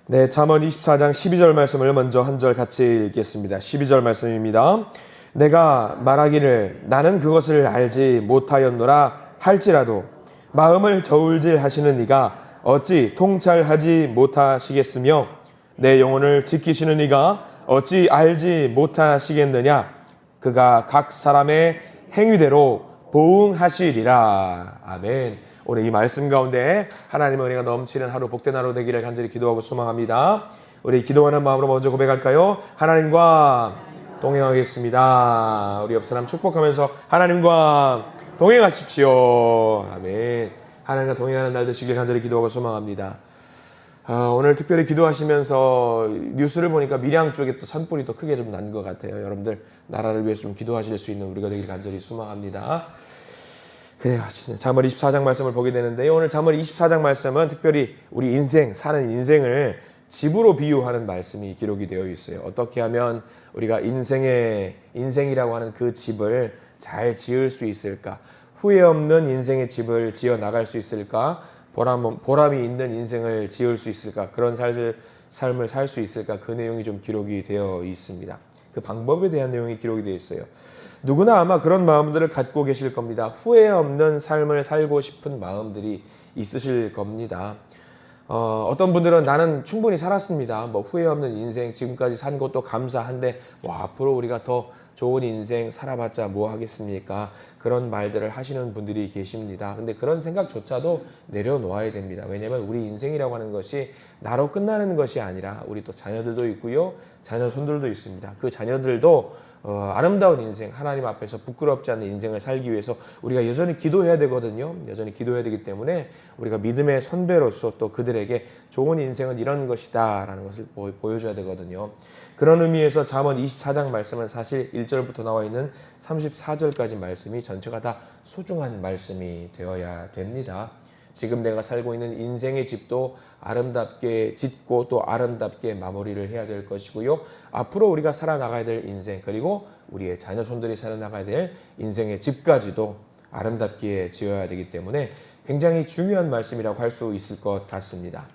네, 잠언 24장 12절 말씀을 먼저 한 절 같이 읽겠습니다. 12절 말씀입니다. 내가 말하기를 나는 그것을 알지 못하였노라 할지라도 마음을 저울질하시는 이가 어찌 통찰하지 못하시겠으며 내 영혼을 지키시는 이가 어찌 알지 못하시겠느냐. 그가 각 사람의 행위대로 보응하시리라. 아멘. 오늘 이 말씀 가운데 하나님의 은혜가 넘치는 하루, 복된 하루 되기를 간절히 기도하고 소망합니다. 우리 기도하는 마음으로 먼저 고백할까요? 하나님과 동행하겠습니다. 우리 옆 사람 축복하면서 하나님과 동행하십시오. 아멘. 하나님과 동행하는 날 되시길 간절히 기도하고 소망합니다. 오늘 특별히 기도하시면서 뉴스를 보니까 밀양 쪽에 또 산불이 또 크게 좀 난 것 같아요. 여러분들 나라를 위해서 좀 기도하실 수 있는 우리가 되길 간절히 소망합니다. 그래요. 잠언 24장 말씀을 보게 되는데요. 오늘 잠언 24장 말씀은 특별히 우리 인생, 사는 인생을 집으로 비유하는 말씀이 기록이 되어 있어요. 어떻게 하면 우리가 인생이라고 하는 그 집을 잘 지을 수 있을까? 후회 없는 인생의 집을 지어 나갈 수 있을까? 보람이 있는 인생을 지을 수 있을까? 그런 삶을 살 수 있을까? 그 내용이 좀 기록이 되어 있습니다. 그 방법에 대한 내용이 기록이 되어 있어요. 누구나 아마 그런 마음들을 갖고 계실 겁니다. 후회 없는 삶을 살고 싶은 마음들이 있으실 겁니다. 어떤 분들은 나는 충분히 살았습니다. 후회 없는 인생, 지금까지 산 것도 감사한데 앞으로 우리가 더 좋은 인생 살아봤자 뭐 하겠습니까? 그런 말들을 하시는 분들이 계십니다. 근데 그런 생각조차도 내려놓아야 됩니다. 왜냐하면 우리 인생이라고 하는 것이 나로 끝나는 것이 아니라 우리 또 자녀들도 있고요. 자녀 손들도 있습니다. 그 자녀들도 아름다운 인생, 하나님 앞에서 부끄럽지 않은 인생을 살기 위해서 우리가 여전히 기도해야 되거든요. 여전히 기도해야 되기 때문에 우리가 믿음의 선배로서 또 그들에게 좋은 인생은 이런 것이다 라는 것을 보여줘야 되거든요. 그런 의미에서 잠언 24장 말씀은 사실 1절부터 나와 있는 34절까지 말씀이 전체가 다 소중한 말씀이 되어야 됩니다. 지금 내가 살고 있는 인생의 집도 아름답게 짓고 또 아름답게 마무리를 해야 될 것이고요. 앞으로 우리가 살아나가야 될 인생, 그리고 우리의 자녀손들이 살아나가야 될 인생의 집까지도 아름답게 지어야 되기 때문에 굉장히 중요한 말씀이라고 할 수 있을 것 같습니다.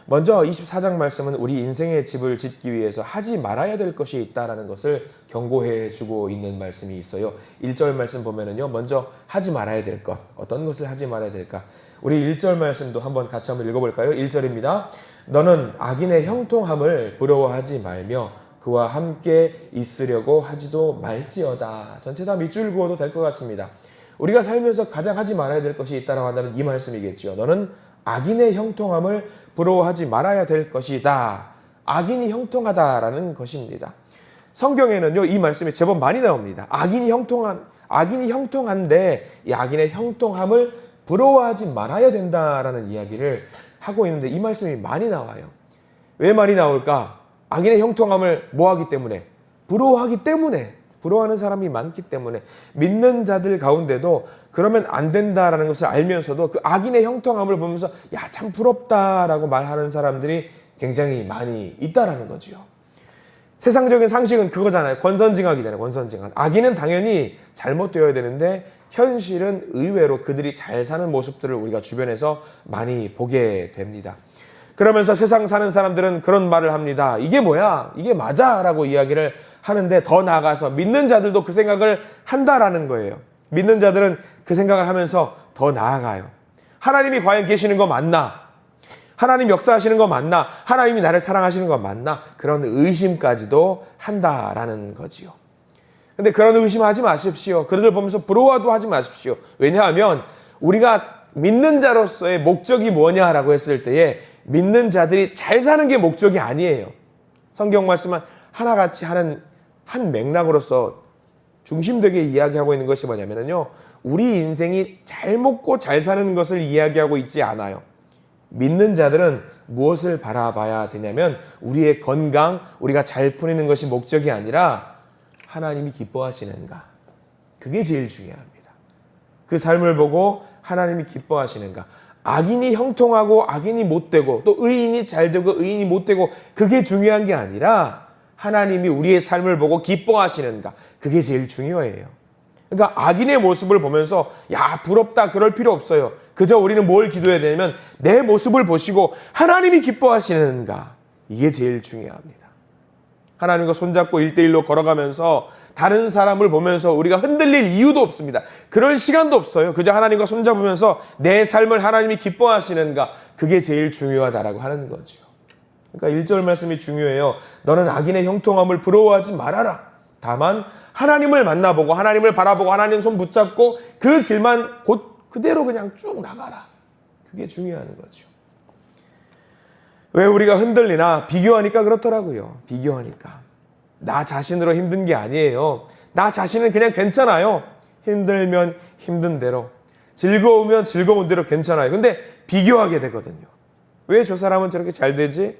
먼저 24장 말씀은 우리 인생의 집을 짓기 위해서 하지 말아야 될 것이 있다는 것을 경고해 주고 있는 말씀이 있어요. 1절 말씀 보면은요, 먼저 하지 말아야 될 것, 어떤 것을 하지 말아야 될까? 우리 1절 말씀도 같이 한번 읽어볼까요? 1절입니다. 너는 악인의 형통함을 부러워하지 말며 그와 함께 있으려고 하지도 말지어다. 전체 다 밑줄 그어도 될 것 같습니다. 우리가 살면서 가장 하지 말아야 될 것이 있다고 한다면 이 말씀이겠죠. 너는 악인의 형통함을 부러워하지 말아야 될 것이다. 악인이 형통하다라는 것입니다. 성경에는요, 이 말씀이 제법 많이 나옵니다. 악인이 형통한데 이 악인의 형통함을 부러워하지 말아야 된다라는 이야기를 하고 있는데 이 말씀이 많이 나와요. 왜 많이 나올까? 악인의 형통함을 뭐하기 때문에? 부러워하기 때문에. 부러워하는 사람이 많기 때문에. 믿는 자들 가운데도 그러면 안 된다라는 것을 알면서도 그 악인의 형통함을 보면서 야, 참 부럽다라고 말하는 사람들이 굉장히 많이 있다라는 거죠. 세상적인 상식은 그거잖아요. 권선징악이잖아요. 권선징악. 악인은 당연히 잘못되어야 되는데 현실은 의외로 그들이 잘 사는 모습들을 우리가 주변에서 많이 보게 됩니다. 그러면서 세상 사는 사람들은 그런 말을 합니다. 이게 뭐야? 이게 맞아? 라고 이야기를 하는데 더 나아가서 믿는 자들도 그 생각을 한다라는 거예요. 믿는 자들은 그 생각을 하면서 더 나아가요. 하나님이 과연 계시는 거 맞나? 하나님 역사하시는 거 맞나? 하나님이 나를 사랑하시는 거 맞나? 그런 의심까지도 한다라는 거지요. 근데 그런 의심하지 마십시오. 그들을 보면서 부러워도 하지 마십시오. 왜냐하면 우리가 믿는 자로서의 목적이 뭐냐라고 했을 때에 믿는 자들이 잘 사는 게 목적이 아니에요. 성경 말씀은 하나같이 하는 한 맥락으로서 중심되게 이야기하고 있는 것이 뭐냐면요, 우리 인생이 잘 먹고 잘 사는 것을 이야기하고 있지 않아요. 믿는 자들은 무엇을 바라봐야 되냐면 우리의 건강, 우리가 잘 풀리는 것이 목적이 아니라 하나님이 기뻐하시는가. 그게 제일 중요합니다. 그 삶을 보고 하나님이 기뻐하시는가. 악인이 형통하고 악인이 못되고 또 의인이 잘되고 의인이 못되고 그게 중요한 게 아니라 하나님이 우리의 삶을 보고 기뻐하시는가. 그게 제일 중요해요. 그러니까 악인의 모습을 보면서 야, 부럽다 그럴 필요 없어요. 그저 우리는 뭘 기도해야 되냐면 내 모습을 보시고 하나님이 기뻐하시는가. 이게 제일 중요합니다. 하나님과 손잡고 1대1로 걸어가면서 다른 사람을 보면서 우리가 흔들릴 이유도 없습니다. 그럴 시간도 없어요. 그저 하나님과 손잡으면서 내 삶을 하나님이 기뻐하시는가, 그게 제일 중요하다라고 하는 거죠. 그러니까 1절 말씀이 중요해요. 너는 악인의 형통함을 부러워하지 말아라. 다만 하나님을 만나보고 하나님을 바라보고 하나님 손 붙잡고 그 길만 곧 그대로 그냥 쭉 나가라. 그게 중요한 거죠. 왜 우리가 흔들리나? 비교하니까 그렇더라고요. 비교하니까. 나 자신으로 힘든 게 아니에요. 나 자신은 그냥 괜찮아요. 힘들면 힘든 대로, 즐거우면 즐거운 대로 괜찮아요. 근데 비교하게 되거든요. 왜 저 사람은 저렇게 잘 되지?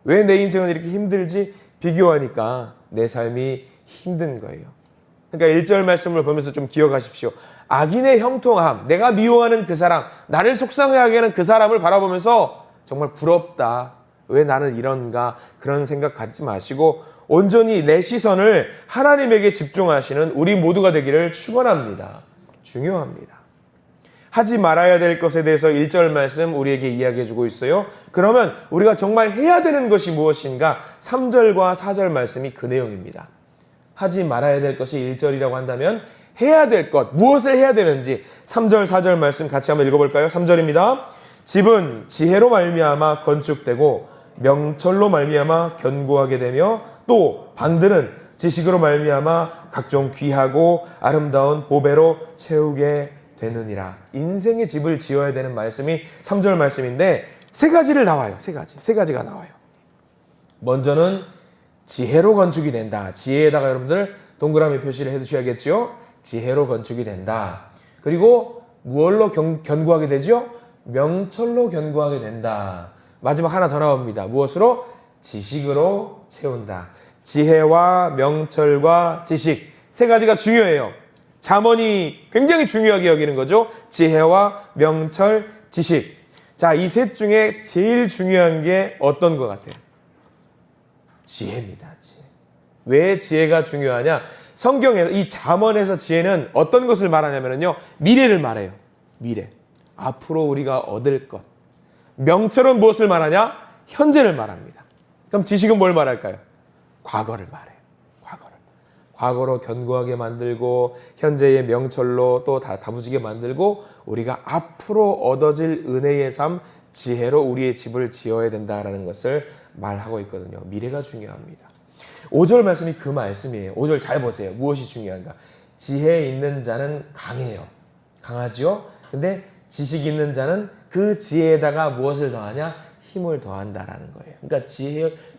왜 내 인생은 이렇게 힘들지? 비교하니까 내 삶이 힘든 거예요. 그러니까 1절 말씀을 보면서 좀 기억하십시오. 악인의 형통함, 내가 미워하는 그 사람, 나를 속상해하게 하는 그 사람을 바라보면서 정말 부럽다. 왜 나는 이런가? 그런 생각 갖지 마시고 온전히 내 시선을 하나님에게 집중하시는 우리 모두가 되기를 축원합니다. 중요합니다. 하지 말아야 될 것에 대해서 1절 말씀 우리에게 이야기해주고 있어요. 그러면 우리가 정말 해야 되는 것이 무엇인가? 3절과 4절 말씀이 그 내용입니다. 하지 말아야 될 것이 1절이라고 한다면 해야 될 것, 무엇을 해야 되는지 3절, 4절 말씀 같이 한번 읽어볼까요? 3절입니다. 집은 지혜로 말미암아 건축되고 명철로 말미암아 견고하게 되며 또 방들은 지식으로 말미암아 각종 귀하고 아름다운 보배로 채우게 되느니라. 인생의 집을 지어야 되는 말씀이 3절 말씀인데 세 가지를 나와요. 세 가지가 나와요. 먼저는 지혜로 건축이 된다. 지혜에다가 여러분들 동그라미 표시를 해두셔야겠죠. 지혜로 건축이 된다. 그리고 무엇로 견고하게 되죠? 명철로 견고하게 된다. 마지막 하나 더 나옵니다. 무엇으로? 지식으로 채운다. 지혜와 명철과 지식, 세 가지가 중요해요. 잠언이 굉장히 중요하게 여기는 거죠. 지혜와 명철, 지식. 자, 이 셋 중에 제일 중요한 게 어떤 것 같아요? 지혜입니다. 지혜. 왜 지혜가 중요하냐? 성경에서 이 잠언에서 지혜는 어떤 것을 말하냐면요, 미래를 말해요. 미래. 앞으로 우리가 얻을 것. 명철은 무엇을 말하냐? 현재를 말합니다. 그럼 지식은 뭘 말할까요? 과거를 말해요. 과거로 견고하게 만들고 현재의 명철로 또 다부지게 만들고 우리가 앞으로 얻어질 은혜의 삶, 지혜로 우리의 집을 지어야 된다라는 것을 말하고 있거든요. 미래가 중요합니다. 5절 말씀이 그 말씀이에요. 5절 잘 보세요. 무엇이 중요한가? 지혜 있는 자는 강해요. 강하죠? 근데 지식 있는 자는 그 지혜에다가 무엇을 더하냐? 힘을 더한다라는 거예요. 그러니까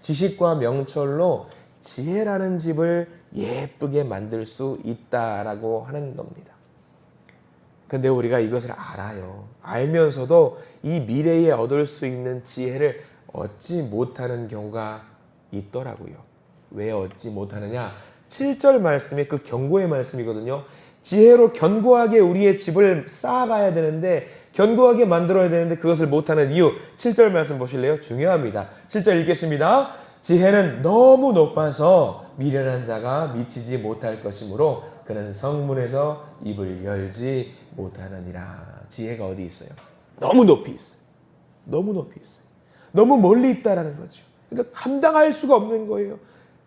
지식과 명철로 지혜라는 집을 예쁘게 만들 수 있다라고 하는 겁니다. 근데 우리가 이것을 알아요. 알면서도 이 미래에 얻을 수 있는 지혜를 얻지 못하는 경우가 있더라고요. 왜 얻지 못하느냐? 7절 말씀이 그 경고의 말씀이거든요. 지혜로 견고하게 우리의 집을 쌓아가야 되는데, 견고하게 만들어야 되는데 그것을 못하는 이유. 7절 말씀 보실래요? 중요합니다. 7절 읽겠습니다. 지혜는 너무 높아서 미련한 자가 미치지 못할 것이므로 그는 성문에서 입을 열지 못하느니라. 지혜가 어디 있어요? 너무 높이 있어요. 너무 높이 있어요. 너무 멀리 있다라는 거죠. 그러니까 감당할 수가 없는 거예요.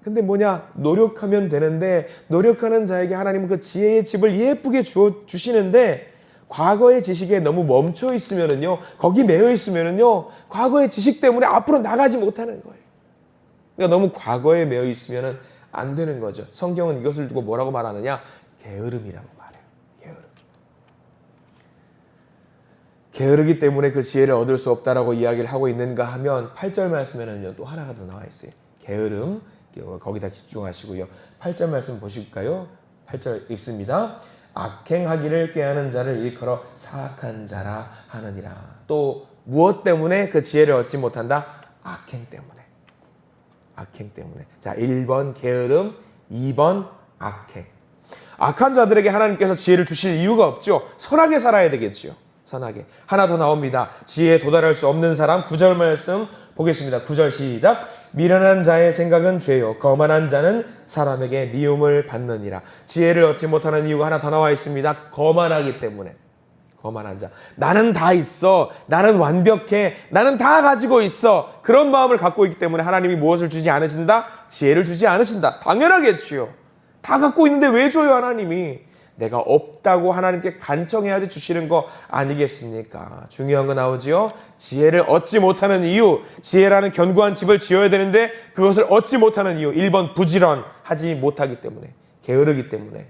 근데 뭐냐? 노력하면 되는데, 노력하는 자에게 하나님은 그 지혜의 집을 예쁘게 주시는데, 과거의 지식에 너무 멈춰 있으면은요, 거기 매여 있으면은요, 과거의 지식 때문에 앞으로 나가지 못하는 거예요. 그러니까 너무 과거에 매여 있으면은 안 되는 거죠. 성경은 이것을 두고 뭐라고 말하느냐? 게으름이라고 말해요. 게으름. 게으르기 때문에 그 지혜를 얻을 수 없다라고 이야기를 하고 있는가 하면 8절 말씀에는요, 또 하나가 더 나와 있어요. 게으름. 거기다 집중하시고요. 8절 말씀 보실까요? 8절 읽습니다. 악행하기를 꾀하는 자를 일컬어 사악한 자라 하느니라. 또 무엇 때문에 그 지혜를 얻지 못한다? 악행 때문에. 악행 때문에. 자, 1번 게으름, 2번 악행. 악한 자들에게 하나님께서 지혜를 주실 이유가 없죠. 선하게 살아야 되겠죠. 선하게. 하나 더 나옵니다. 지혜에 도달할 수 없는 사람. 9절 말씀 보겠습니다. 9절 시작. 미련한 자의 생각은 죄요. 거만한 자는 사람에게 미움을 받느니라. 지혜를 얻지 못하는 이유가 하나 더 나와 있습니다. 거만하기 때문에. 거만한 자. 나는 다 있어. 나는 완벽해. 나는 다 가지고 있어. 그런 마음을 갖고 있기 때문에 하나님이 무엇을 주지 않으신다? 지혜를 주지 않으신다. 당연하겠지요. 다 갖고 있는데 왜 줘요, 하나님이? 내가 없다고 하나님께 간청해야지 주시는 거 아니겠습니까? 중요한 거 나오지요? 지혜를 얻지 못하는 이유, 지혜라는 견고한 집을 지어야 되는데 그것을 얻지 못하는 이유, 1번 부지런하지 못하기 때문에, 게으르기 때문에,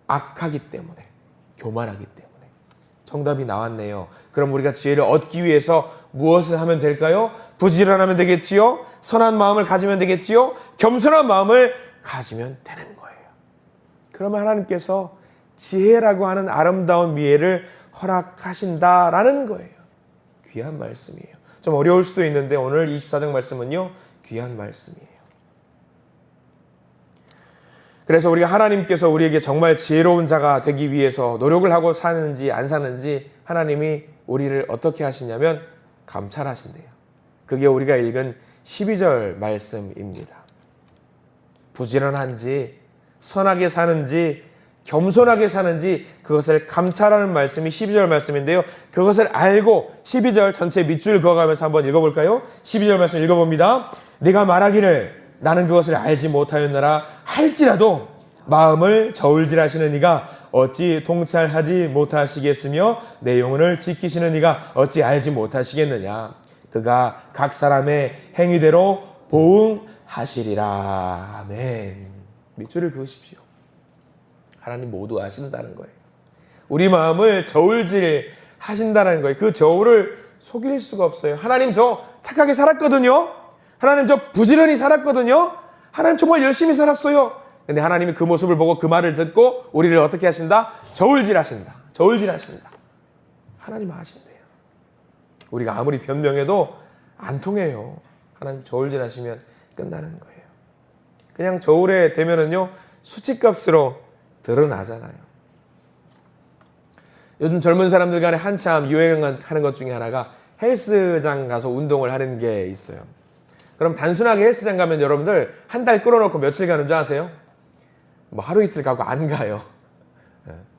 악하기 때문에, 교만하기 때문에. 정답이 나왔네요. 그럼 우리가 지혜를 얻기 위해서 무엇을 하면 될까요? 부지런하면 되겠지요? 선한 마음을 가지면 되겠지요? 겸손한 마음을 가지면 되는 거예요. 그러면 하나님께서 지혜라고 하는 아름다운 미래를 허락하신다라는 거예요. 귀한 말씀이에요. 좀 어려울 수도 있는데 오늘 24장 말씀은요, 귀한 말씀이에요. 그래서 우리가 하나님께서 우리에게 정말 지혜로운 자가 되기 위해서 노력을 하고 사는지 안 사는지 하나님이 우리를 어떻게 하시냐면 감찰하신대요. 그게 우리가 읽은 12절 말씀입니다. 부지런한지 선하게 사는지 겸손하게 사는지 그것을 감찰하는 말씀이 12절 말씀인데요. 그것을 알고 12절 전체 밑줄 그어가면서 한번 읽어볼까요? 12절 말씀 읽어봅니다. 네가 말하기를 나는 그것을 알지 못하였느라 할지라도 마음을 저울질하시는 이가 어찌 통찰하지 못하시겠으며 내 영혼을 지키시는 이가 어찌 알지 못하시겠느냐. 그가 각 사람의 행위대로 보응하시리라. 아멘. 밑줄을 그으십시오. 하나님 모두 아신다는 거예요. 우리 마음을 저울질 하신다는 거예요. 그 저울을 속일 수가 없어요. 하나님 저 착하게 살았거든요. 하나님 저 부지런히 살았거든요. 하나님 정말 열심히 살았어요. 근데 하나님이 그 모습을 보고 그 말을 듣고 우리를 어떻게 하신다? 저울질 하신다. 저울질 하신다. 하나님 아신대요. 우리가 아무리 변명해도 안 통해요. 하나님 저울질 하시면 끝나는 거예요. 그냥 저울에 대면은요, 수치값으로 드러나잖아요. 요즘 젊은 사람들 간에 한참 유행하는 것 중에 하나가 헬스장 가서 운동을 하는 게 있어요. 그럼 단순하게 헬스장 가면 여러분들 한 달 끌어놓고 며칠 가는 줄 아세요? 뭐 하루 이틀 가고 안 가요.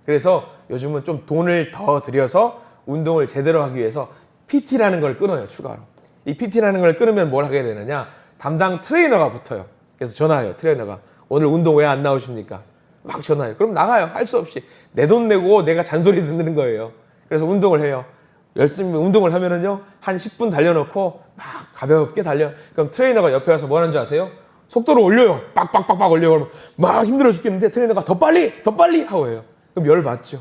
그래서 요즘은 좀 돈을 더 들여서 운동을 제대로 하기 위해서 PT라는 걸 끊어요, 추가로. 이 PT라는 걸 끊으면 뭘 하게 되느냐? 담당 트레이너가 붙어요. 그래서 전화해요, 트레이너가. 오늘 운동 왜 안 나오십니까? 막 전화해요. 그럼 나가요. 할 수 없이. 내 돈 내고 내가 잔소리 듣는 거예요. 그래서 운동을 해요. 열심히 운동을 하면은요, 한 10분 달려놓고 막 가볍게 달려. 그럼 트레이너가 옆에 와서 뭐 하는 줄 아세요? 속도를 올려요. 빡빡빡빡 올려요. 그러면 막 힘들어 죽겠는데 트레이너가 더 빨리 하고 해요. 그럼 열 받죠.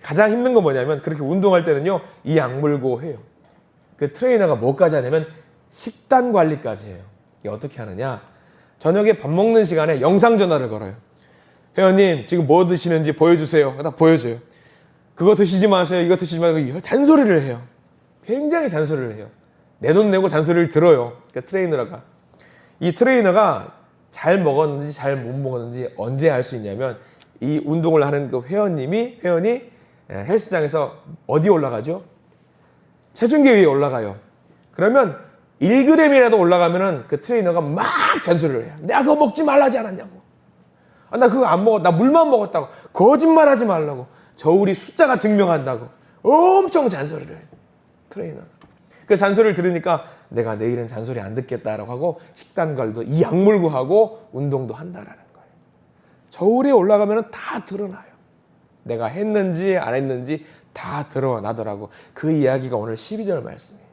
가장 힘든 건 뭐냐면 그렇게 운동할 때는요, 이 악물고 해요. 그 트레이너가 뭐까지 하냐면 식단 관리까지 해요. 이게 어떻게 하느냐? 저녁에 밥 먹는 시간에 영상 전화를 걸어요. 회원님 지금 뭐 드시는지 보여주세요. 딱 보여줘요. 그거 드시지 마세요. 이거 드시지 마세요. 잔소리를 해요. 굉장히 잔소리를 해요. 내 돈 내고 잔소리를 들어요. 그 트레이너가. 이 트레이너가 잘 먹었는지 잘 못 먹었는지 언제 알 수 있냐면 이 운동을 하는 그 회원이 헬스장에서 어디 올라가죠? 체중계 위에 올라가요. 그러면 1g이라도 올라가면은 그 트레이너가 막 잔소리를 해요. 내가 그거 먹지 말라지 않았냐고. 나 그거 안 먹었, 나 물만 먹었다고. 거짓말하지 말라고. 저울이 숫자가 증명한다고. 엄청 잔소리를 해요, 트레이너가. 그 잔소리를 들으니까 내가 내일은 잔소리 안 듣겠다라고 하고 식단 관리도 이 약물고 하고 운동도 한다라는 거예요. 저울에 올라가면 다 드러나요. 내가 했는지 안 했는지 다 드러나더라고. 그 이야기가 오늘 12절 말씀이에요.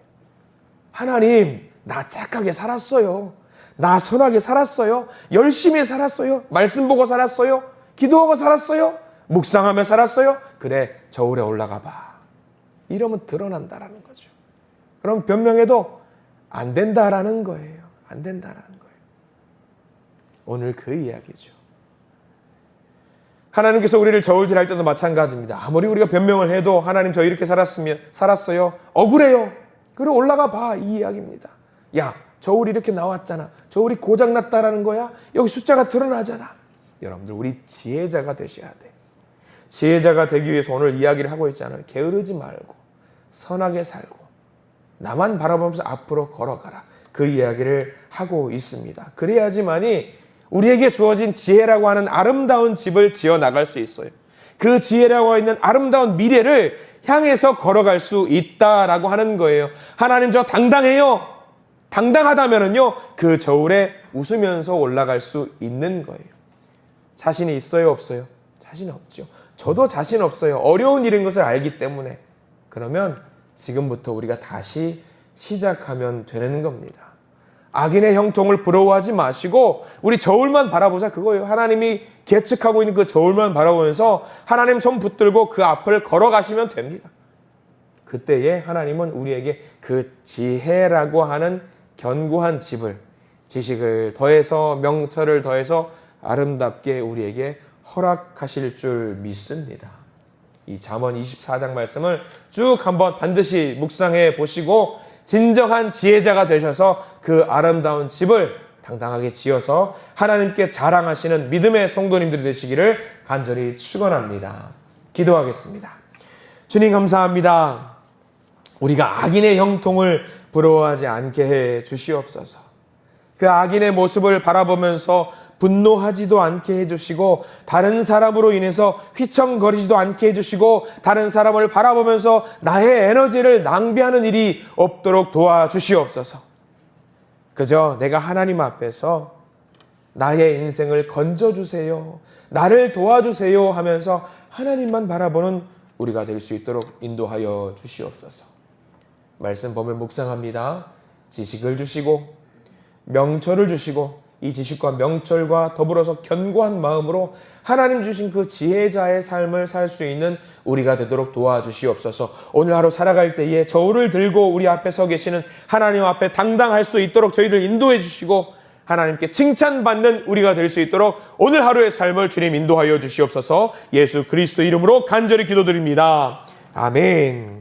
하나님, 나 착하게 살았어요. 나 선하게 살았어요. 열심히 살았어요. 말씀 보고 살았어요. 기도하고 살았어요. 묵상하며 살았어요. 그래, 저울에 올라가 봐. 이러면 드러난다라는 거죠. 그럼 변명해도 안 된다라는 거예요. 안 된다라는 거예요. 오늘 그 이야기죠. 하나님께서 우리를 저울질할 때도 마찬가지입니다. 아무리 우리가 변명을 해도 하나님 저 이렇게 살았어요. 억울해요. 그래 올라가 봐. 이 이야기입니다. 야, 저울이 이렇게 나왔잖아. 저울이 고장났다라는 거야. 여기 숫자가 드러나잖아. 여러분들 우리 지혜자가 되셔야 돼. 지혜자가 되기 위해서 오늘 이야기를 하고 있잖아요. 게으르지 말고 선하게 살고 나만 바라보면서 앞으로 걸어가라. 그 이야기를 하고 있습니다. 그래야지만이 우리에게 주어진 지혜라고 하는 아름다운 집을 지어 나갈 수 있어요. 그 지혜라고 있는 아름다운 미래를 향해서 걸어갈 수 있다라고 하는 거예요. 하나님 저 당당해요. 당당하다면은요, 그 저울에 웃으면서 올라갈 수 있는 거예요. 자신이 있어요, 없어요? 자신 없죠. 저도 자신 없어요. 어려운 일인 것을 알기 때문에. 그러면 지금부터 우리가 다시 시작하면 되는 겁니다. 악인의 형통을 부러워하지 마시고 우리 저울만 바라보자, 그거예요. 하나님이 계측하고 있는 그 저울만 바라보면서 하나님 손 붙들고 그 앞을 걸어가시면 됩니다. 그때에 하나님은 우리에게 그 지혜라고 하는 견고한 집을, 지식을 더해서 명철을 더해서 아름답게 우리에게 허락하실 줄 믿습니다. 이 잠언 24장 말씀을 쭉 한번 반드시 묵상해 보시고 진정한 지혜자가 되셔서 그 아름다운 집을 당당하게 지어서 하나님께 자랑하시는 믿음의 성도님들이 되시기를 간절히 축원합니다. 기도하겠습니다. 주님 감사합니다. 우리가 악인의 형통을 부러워하지 않게 해 주시옵소서. 그 악인의 모습을 바라보면서 분노하지도 않게 해주시고 다른 사람으로 인해서 휘청거리지도 않게 해주시고 다른 사람을 바라보면서 나의 에너지를 낭비하는 일이 없도록 도와주시옵소서. 그저 내가 하나님 앞에서 나의 인생을 건져주세요, 나를 도와주세요 하면서 하나님만 바라보는 우리가 될 수 있도록 인도하여 주시옵소서. 말씀 보면 묵상합니다. 지식을 주시고 명철을 주시고 이 지식과 명철과 더불어서 견고한 마음으로 하나님 주신 그 지혜자의 삶을 살 수 있는 우리가 되도록 도와주시옵소서. 오늘 하루 살아갈 때에 저울을 들고 우리 앞에 서 계시는 하나님 앞에 당당할 수 있도록 저희들 인도해 주시고 하나님께 칭찬받는 우리가 될 수 있도록 오늘 하루의 삶을 주님 인도하여 주시옵소서. 예수 그리스도 이름으로 간절히 기도드립니다. 아멘.